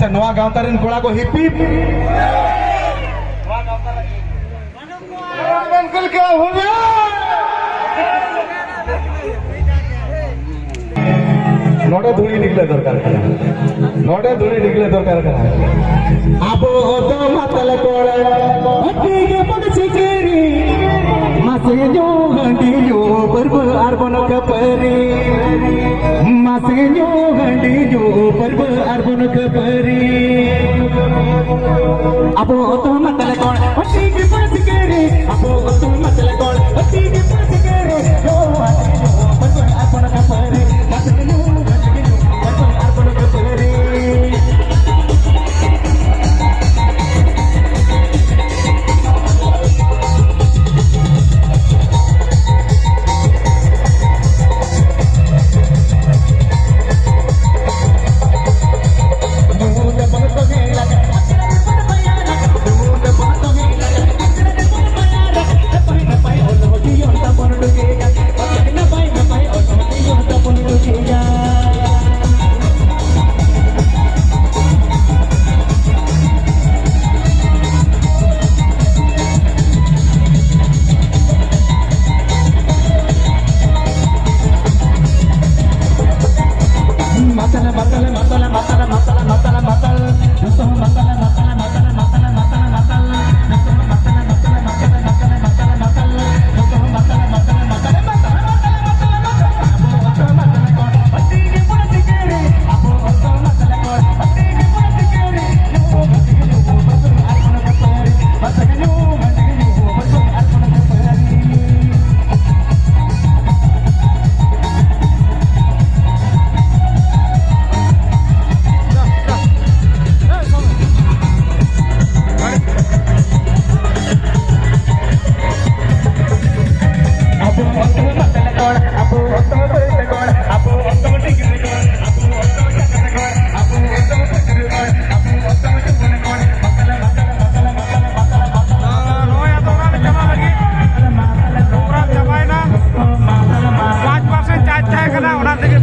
ᱟᱪᱪᱷᱟ ᱱᱚᱣᱟ ᱜᱟᱶᱛᱟ ᱨᱮᱱ ᱠᱚᱲᱟ ᱠᱚ ᱦᱤᱯᱤ अंकल क्या हो गया नोड़े धुड़ी निकले दरकार नोड़े धुड़ी निकले दरकार आप तो मतल कोड़ा हट्टी के पद सिकेरी मासे जो गंडी जो पर्व अर्बन कपरी मासे जो गंडी जो पर्व अर्बन कपरी आप तो मतल कोड़ा हट्टी के पद सिकेरी आप तो मतल कोड़ा हट्टी के पद सिकेरी जो पर्व अर्बन कपरी मासे जो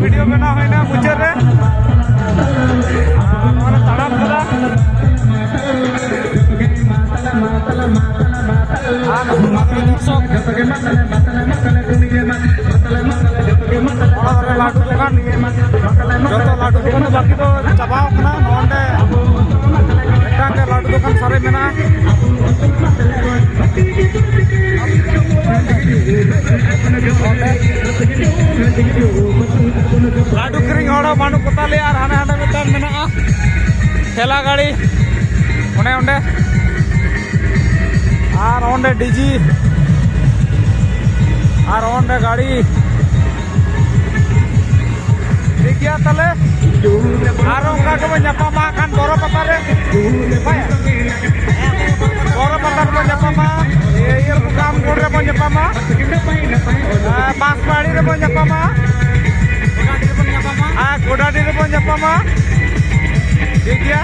वीडियो बना हुआ है मुझे रे तड़प लाडू दुकान जो लाडू दुकान बाकी तो चाबा लाडू दुकान सारे मेना लाडू किरिंग हड़ा मानु कोताले और हाने हाने मिटान मेना ठेला गाड़ी ओने ओंडे और ओंडे डीजी और ओंडे गाड़ी ठीक गया तले और उनका को ᱧᱟᱯᱟᱢᱟ खान बोरो पता रे बोरो पता को ᱧᱟᱯᱟᱢᱟ ये काम कोड रे बो ᱧᱟᱯᱟᱢᱟ पास बाड़ी रे बो ᱧᱟᱯᱟᱢᱟ गोडाडी रे बो ᱧᱟᱯᱟᱢᱟ ठीक गया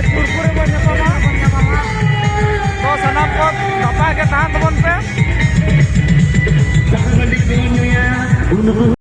चुरपुर रे बो ᱧᱟᱯᱟᱢᱟ तो सनाम को नपाय के तहान तबन पे